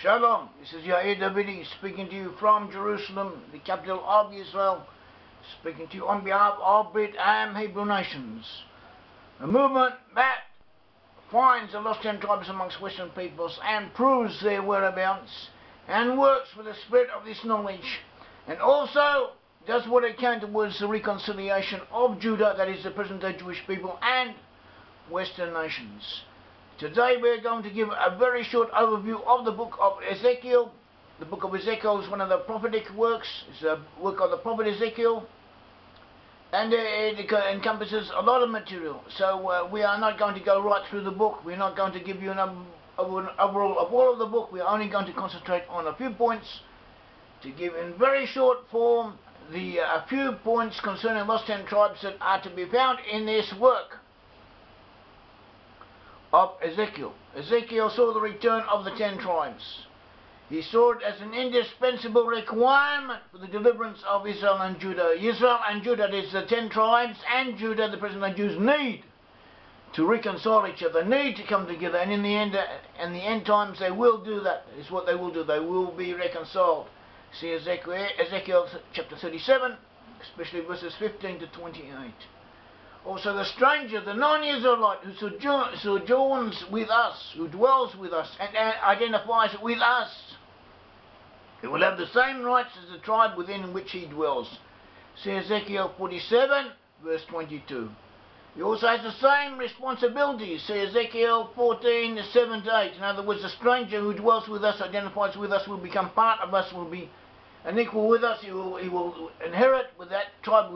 Shalom, this is Yair Davidi speaking to you from Jerusalem, the capital of Israel, speaking to you on behalf of Brit and Hebrew nations. A movement that finds the lost 10 tribes amongst Western peoples and proves their whereabouts and works with the spirit of this knowledge, and also does what it can towards the reconciliation of Judah, that is the present-day Jewish people, and Western nations. Today we're going to give a very short overview of the Book of Ezekiel. The Book of Ezekiel is one of the prophetic works. It's a work of the prophet Ezekiel, and it encompasses a lot of material. So we are not going to go right through the book. We're not going to give you an overall of all of the book. We're only going to concentrate on a few points to give in very short form a few points concerning lost 10 tribes that are to be found in this work of Ezekiel. Ezekiel saw the return of the 10 tribes. He saw it as an indispensable requirement for the deliverance of Israel and Judah. Israel and Judah, that is the 10 tribes, and Judah, the present-day Jews, need to reconcile each other, need to come together, and in the end times they will do that. It's what they will do. They will be reconciled. See Ezekiel chapter 37, especially verses 15 to 28. Also the stranger, the non-Israelite, who sojourns with us, who dwells with us, and identifies with us, he will have the same rights as the tribe within which he dwells. See Ezekiel 47, verse 22. He also has the same responsibilities. See Ezekiel 14, 7 to 8. In other words, the stranger who dwells with us, identifies with us, will become part of us, will be an equal with us. He will inherit with that tribe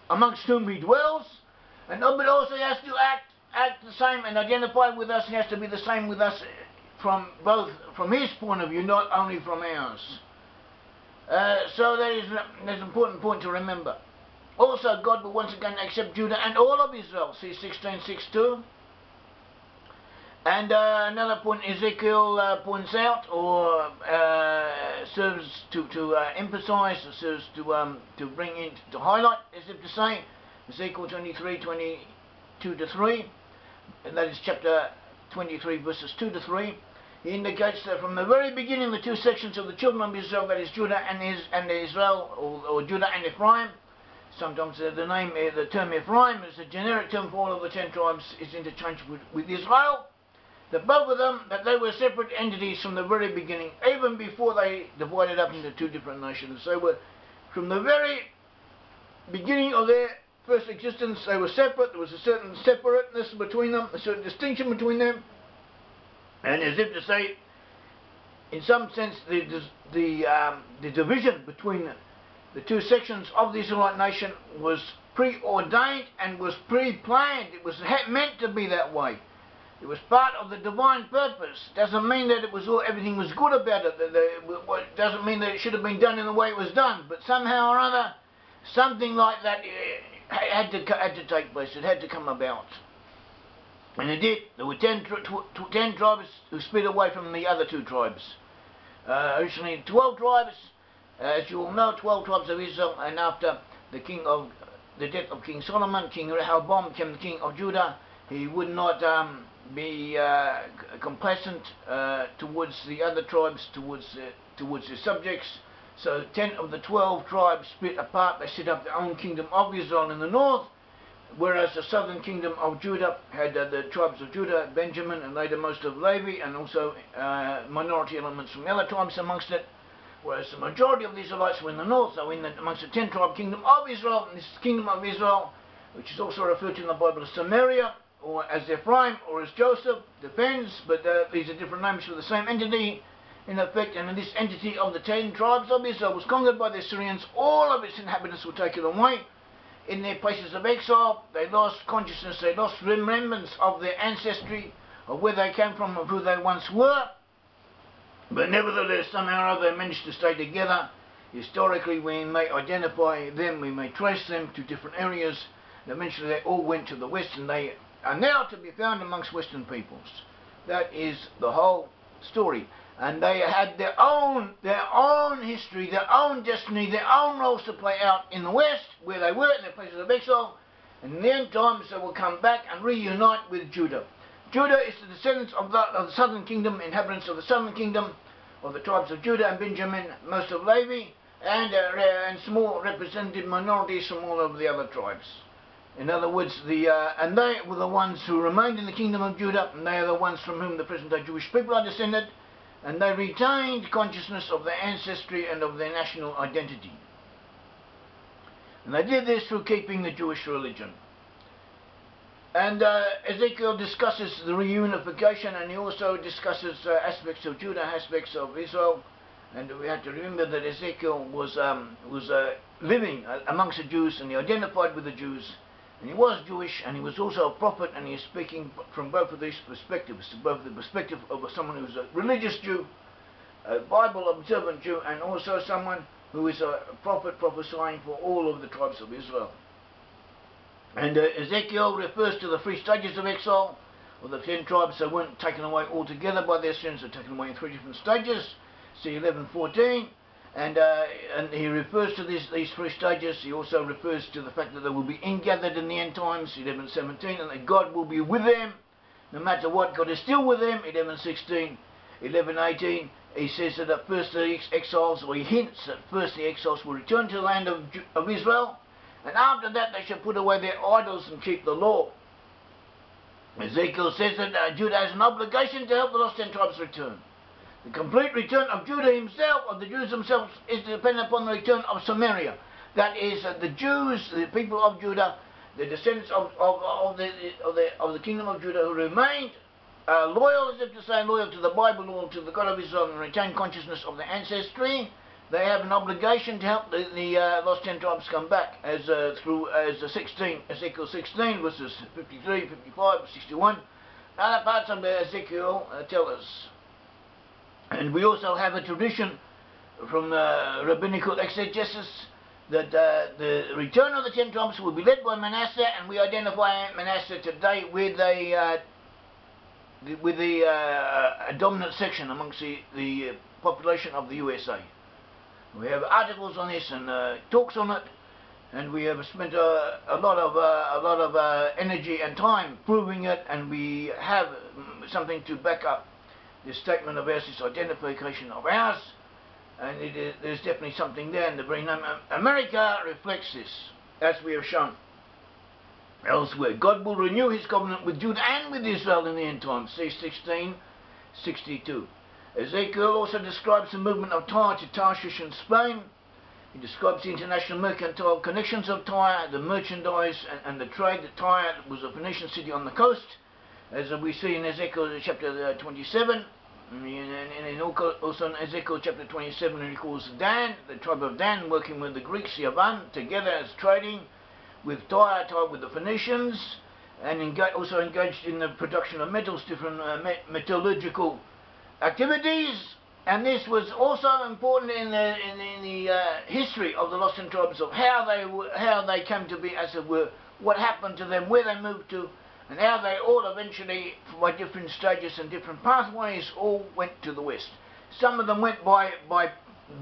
amongst whom he dwells, but also he has to act the same and identify with us. He has to be the same with us from his point of view, not only from ours. So that is an important point to remember. Also, God will once again accept Judah and all of Israel. See 16:6-2. And another point Ezekiel points out, or serves to emphasize, or serves to bring in, to highlight, as if to say, Ezekiel 23:22-3, and that is chapter 23, verses 2 to 3. He indicates that from the very beginning, the two sections of the children of Israel, that is Judah and Israel, or Judah and Ephraim. Sometimes the term Ephraim is a generic term for all of the 10 tribes, is interchanged with Israel. That both of them, that they were separate entities from the very beginning, even before they divided up into two different nations. They were, from the very beginning of their first existence, they were separate. There was a certain separateness between them, a certain distinction between them, and as if to say, in some sense, the division between the two sections of the Israelite nation was preordained and was pre-planned. It was meant to be that way. It was part of the divine purpose. Doesn't mean that everything was good about it. Doesn't mean that it should have been done in the way it was done. But somehow or other, something like that had to take place. It had to come about, and it did. There were 10 tribes who split away from the other two tribes. Originally 12 tribes, as you all know, 12 tribes of Israel, and after the death of King Solomon, King Rehoboam became the king of Judah. He would not be complacent towards the other tribes, towards his subjects. So 10 of the 12 tribes split apart. They set up their own kingdom of Israel in the north, whereas the southern kingdom of Judah had the tribes of Judah, Benjamin, and later most of Levi, and also minority elements from the other tribes amongst it. Whereas the majority of the Israelites were in the north, so amongst the 10-tribe kingdom of Israel. And this kingdom of Israel, which is also referred to in the Bible as Samaria, or as Ephraim, or as Joseph, depends, but these are different names for the same entity in effect. And this entity of the 10 tribes of Israel was conquered by the Assyrians. All of its inhabitants were taken away in their places of exile. They lost consciousness, they lost remembrance of their ancestry, of where they came from, of who they once were. But nevertheless, somehow or other, they managed to stay together. Historically, we may identify them, we may trace them to different areas. And eventually they all went to the west, and they are now to be found amongst Western peoples. That is the whole story. And they had their own history, their own destiny, their own roles to play out in the west, where they were in their places of exile. And in the end times they will come back and reunite with Judah. Judah is the descendants of the southern kingdom, inhabitants of the southern kingdom, of the tribes of Judah and Benjamin, most of Levi, and small representative minorities from all of the other tribes. In other words, and they were the ones who remained in the kingdom of Judah, and they are the ones from whom the present-day Jewish people are descended, and they retained consciousness of their ancestry and of their national identity. And they did this through keeping the Jewish religion. And Ezekiel discusses the reunification, and he also discusses aspects of Judah, aspects of Israel. And we have to remember that Ezekiel was living amongst the Jews, and he identified with the Jews, and he was Jewish, and he was also a prophet, and he is speaking from both of these perspectives, both the perspective of someone who is a religious Jew, a Bible observant Jew, and also someone who is a prophet prophesying for all of the tribes of Israel. And Ezekiel refers to the 3 stages of exile, or the 10 tribes that weren't taken away altogether by the Assyrians, are taken away in 3 different stages. See 11:14, and he refers to these 3 stages. He also refers to the fact that they will be ingathered in the end times, 11:17, and that God will be with them, no matter what. God is still with them, 11:16, 11:18. He says that at first the exiles, or he hints that first the exiles will return to the land of Israel, and after that they shall put away their idols and keep the law. Ezekiel says that Judah has an obligation to help the lost 10 tribes return. The complete return of Judah himself, of the Jews themselves, is dependent upon the return of Samaria. That is, the Jews, the people of Judah, the descendants of the kingdom of Judah, who remained loyal, as if to say, loyal to the Bible, loyal to the God of Israel, and retain consciousness of their ancestry. They have an obligation to help the lost 10 tribes come back, as Ezekiel 16 verses 53, 55, 61. Other parts of Ezekiel tell us. And we also have a tradition from rabbinical exegesis that the return of the 10 tribes will be led by Manasseh, and we identify Manasseh today with a dominant section amongst the population of the USA. We have articles on this and talks on it, and we have spent a lot of energy and time proving it, and we have something to back up this statement of ours, this identification of ours, and there's definitely something there, and the very name America reflects this, as we have shown elsewhere. God will renew his covenant with Judah and with Israel in the end times. See 16:62. Ezekiel also describes the movement of Tyre to Tarshish in Spain. He describes the international mercantile connections of Tyre, the merchandise and the trade. That Tyre was a Phoenician city on the coast, as we see in Ezekiel chapter 27. And also in Ezekiel chapter 27 he recalls Dan, the tribe of Dan, working with the Greeks, Yavan, together as trading with Tyre with the Phoenicians, and also engaged in the production of metals, different metallurgical activities. And this was also important in the history of the lost 10 tribes, of how they came to be, as it were, what happened to them, where they moved to, and how they all eventually, by different stages and different pathways, all went to the west. Some of them went by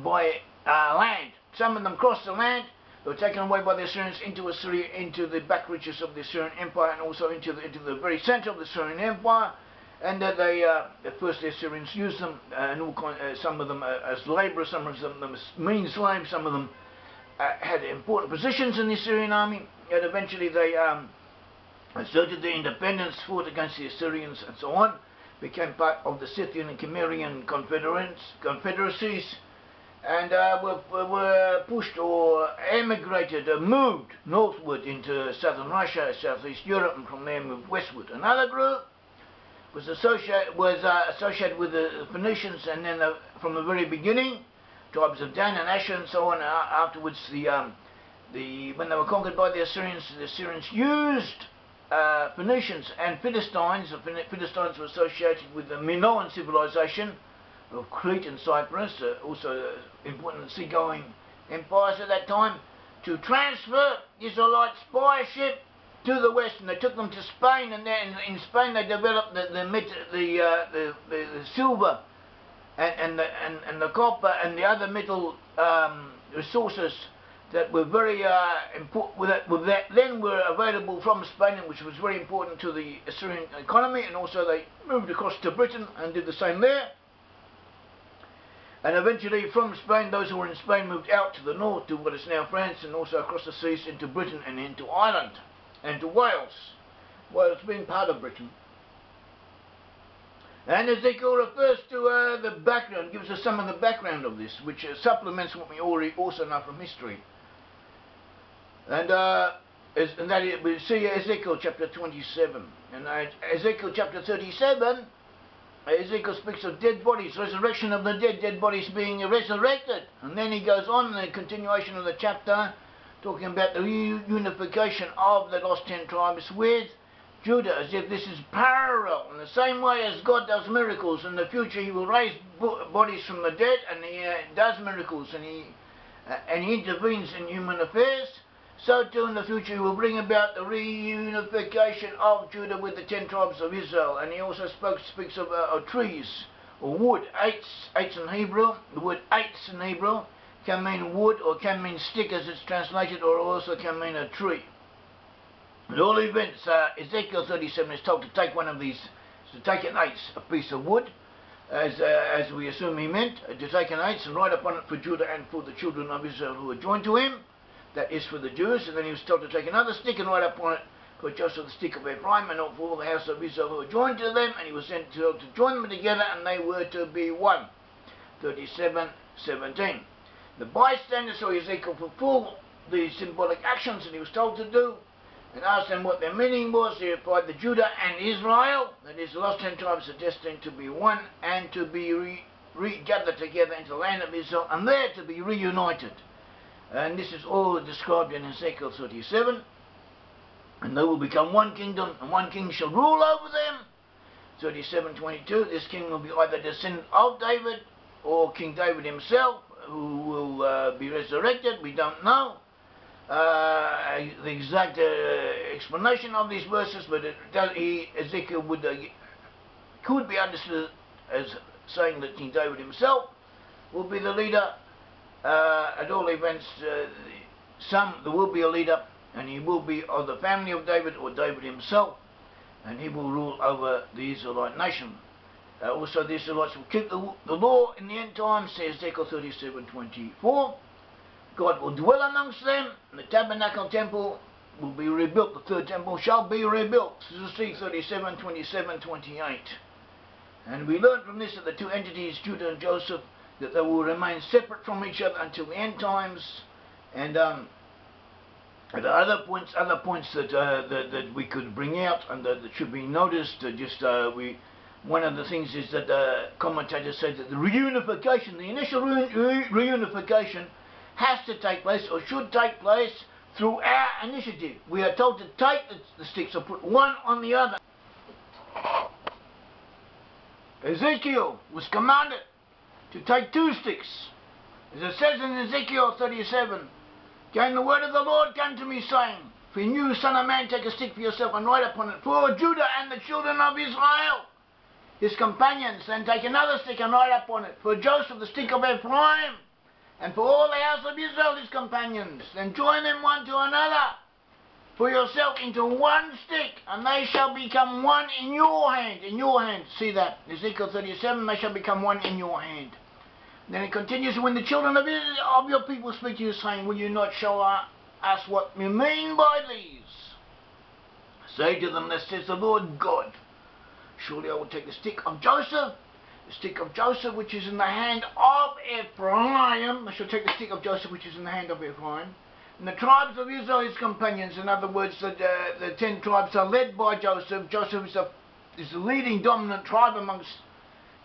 land. Some of them crossed the land. They were taken away by the Assyrians into Assyria, into the back reaches of the Assyrian Empire, and also into the very center of the Assyrian Empire. And at first the Assyrians used them, and some of them as laborers, some of them as mean slaves, some of them had important positions in the Assyrian army, and eventually they asserted their independence, fought against the Assyrians, and so on, became part of the Scythian and Cimmerian confederacies, and were pushed or emigrated, moved northward into southern Russia, southeast Europe, and from there moved westward. Another group was associated with the Phoenicians, and then from the very beginning, tribes of Dan and Asher and so on. Afterwards, when they were conquered by the Assyrians used Phoenicians and Philistines. The Philistines were associated with the Minoan civilization of Crete and Cyprus, also important seagoing empires at that time, to transfer Israelite spy ship to the west, and they took them to Spain, and then in Spain they developed the silver and the copper and the other metal resources that were very important, that then were available from Spain, which was very important to the Assyrian economy, and also they moved across to Britain and did the same there. And eventually from Spain, those who were in Spain moved out to the north to what is now France, and also across the seas into Britain and into Ireland and to Wales. Wales being part of Britain. And Ezekiel refers to the background, gives us some of the background of this, which supplements what we already also know from history. And that is, we see Ezekiel chapter 27. And Ezekiel chapter 37, Ezekiel speaks of dead bodies, resurrection of the dead, dead bodies being resurrected. And then he goes on in the continuation of the chapter, talking about the reunification of the lost 10 tribes with Judah, as if this is parallel. In the same way as God does miracles, in the future he will raise bodies from the dead, and he does miracles, and he intervenes in human affairs. So too in the future he will bring about the reunification of Judah with the 10 tribes of Israel. And he also speaks of trees, or wood, eights in Hebrew. The word eights in Hebrew can mean wood, or can mean stick as it's translated, or also can mean a tree. At all events, Ezekiel 37 is told to take one of these, to take an eighth, a piece of wood, as we assume he meant, to take an eighth and write upon it for Judah and for the children of Israel who are joined to him. That is for the Jews. And then he was told to take another stick and write upon it for Joseph the stick of Ephraim, and for all the house of Israel who were joined to them. And he was sent to join them together, and they were to be one. 37:17. The bystanders saw Ezekiel fulfill the symbolic actions that he was told to do, and asked them what their meaning was. He replied that Judah and Israel, that is, the lost 10 tribes, are destined to be one and to be gathered together into the land of Israel, and there to be reunited. And this is all described in Ezekiel 37. And they will become one kingdom, and one king shall rule over them. 37:22. This king will be either descendant of David or King David himself, who will be resurrected. We don't know the exact explanation of these verses, but Ezekiel could be understood as saying that King David himself will be the leader. At all events, there will be a leader, and he will be of the family of David or David himself, and he will rule over the Israelite nation. Also, the Israelites will keep the law in the end times, says Ezekiel 37:24. God will dwell amongst them, and the tabernacle temple will be rebuilt. The third temple shall be rebuilt. This is C 37:27-28. And we learn from this that the two entities, Judah and Joseph, that they will remain separate from each other until the end times. And there are other points that we could bring out and that should be noticed. One of the things is that commentators say that the reunification, the initial reunification, has to take place, or should take place, through our initiative. We are told to take the sticks or put one on the other. Ezekiel was commanded to take 2 sticks. As it says in Ezekiel 37, the word of the Lord came to me, saying, for you, son of man, take a stick for yourself and write upon it, for Judah and the children of Israel, his companions. Then take another stick and write upon it, for Joseph the stick of Ephraim, and for all the house of Israel, his companions. Then join them one to another for yourself into one stick, and they shall become one in your hand. In your hand. See that? Ezekiel 37, they shall become one in your hand. Then it continues, when the children of your people speak to you, saying, will you not show us what you mean by these? Say to them, thus says the Lord God, surely I will take the stick of Joseph, which is in the hand of Ephraim. I shall take the stick of Joseph, which is in the hand of Ephraim, and the tribes of Israel, his companions. In other words, the 10 tribes are led by Joseph. Joseph is the leading dominant tribe amongst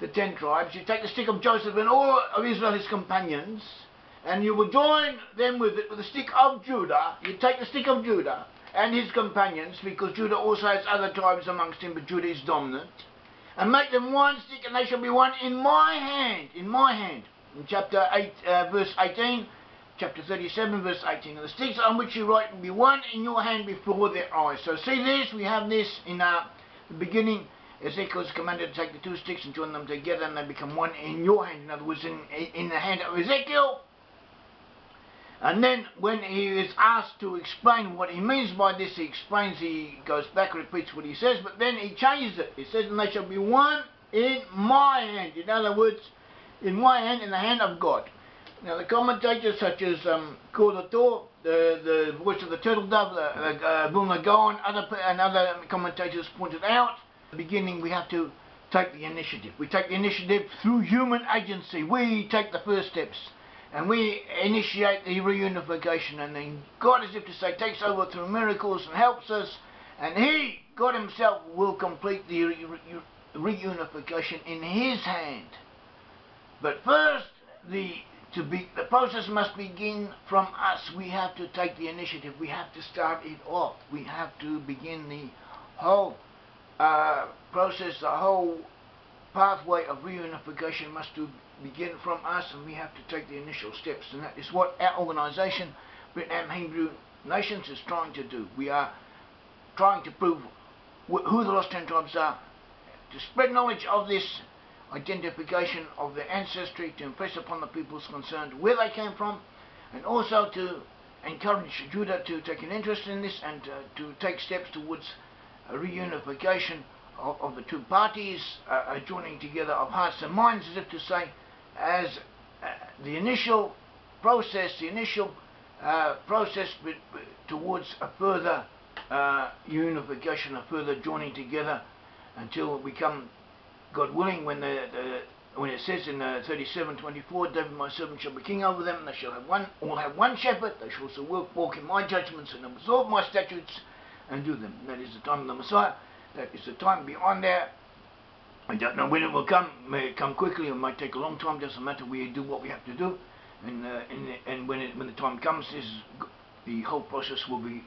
the 10 tribes. You take the stick of Joseph and all of Israel, his companions, and you will join them with the stick of Judah. You take the stick of Judah and his companions, because Judah also has other tribes amongst him, but Judah is dominant, and make them one stick, and they shall be one in my hand. In my hand. In chapter 8, verse 18, chapter 37, verse 18. And the sticks on which you write will be one in your hand before their eyes. So see this, we have this in the beginning. Ezekiel is commanded to take the 2 sticks and join them together, and they become one in your hand. In other words, in the hand of Ezekiel. And then when he is asked to explain what he means by this, he goes back, repeats what he says, but then he changes it. He says, and they shall be one in my hand. In other words, in my hand, in the hand of God. Now the commentators such as Kordator, the voice of the turtle dove, Vilna Gaon, and other commentators pointed out, at the beginning we have to take the initiative. We take the initiative through human agency. We take the first steps. And we initiate the reunification, and then God, as if to say, takes over through miracles and helps us, and He, God Himself, will complete the reunification in His hand. But first, the process must begin from us. We have to take the initiative. We have to start it off. We have to begin the whole process, the whole pathway of reunification must begin from us, and we have to take the initial steps, and that is what our organisation, Britain Hebrew Nations, is trying to do. We are trying to prove who the lost 10 tribes are, to spread knowledge of this identification of their ancestry, to impress upon the peoples concerned where they came from, and also to encourage Judah to take an interest in this and to take steps towards a reunification of the two parties, joining together of hearts and minds, as if to say, as the initial process, towards a further unification, a further joining together, until we come, God willing, when it says in 37:24, David my servant shall be king over them, and they shall all have one shepherd. They shall also walk in my judgments and absorb my statutes and do them. And that is the time of the Messiah. That is the time beyond there. I don't know when it will come. It may come quickly, it might take a long time. Doesn't matter. We do what we have to do, and when the time comes, the whole process will be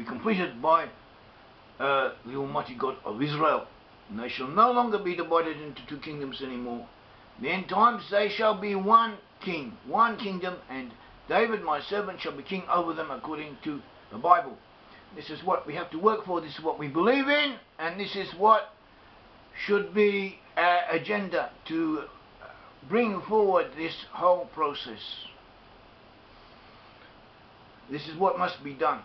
completed by the Almighty God of Israel. And they shall no longer be divided into two kingdoms anymore. In the end times they shall be one king, one kingdom, and David my servant shall be king over them, according to the Bible. This is what we have to work for, this is what we believe in, and this is what should be our agenda to bring forward this whole process. This is what must be done.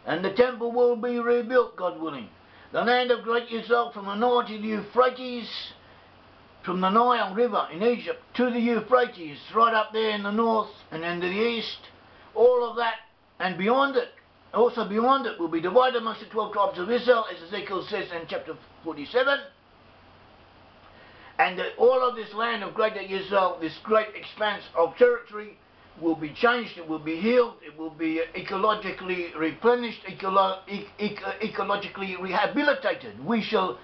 And the temple will be rebuilt, God willing. The land of great Israel, from the north to the Euphrates, from the Nile River in Egypt to the Euphrates, right up there in the north and into the east, all of that and beyond it, also beyond it, will be divided amongst the 12 tribes of Israel, as Ezekiel says in chapter 47. And all of this land of greater Israel, this great expanse of territory, will be changed, it will be healed, it will be ecologically replenished, ecologically rehabilitated. We shall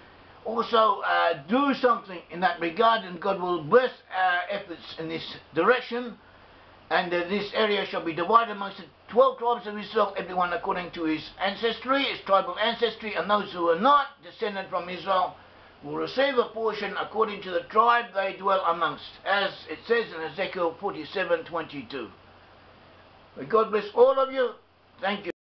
also do something in that regard, and God will bless our efforts in this direction. And this area shall be divided amongst the 12 tribes of Israel, everyone according to his ancestry, his tribal ancestry, and those who are not descended from Israel will receive a portion according to the tribe they dwell amongst, as it says in Ezekiel 47:22. May God bless all of you. Thank you.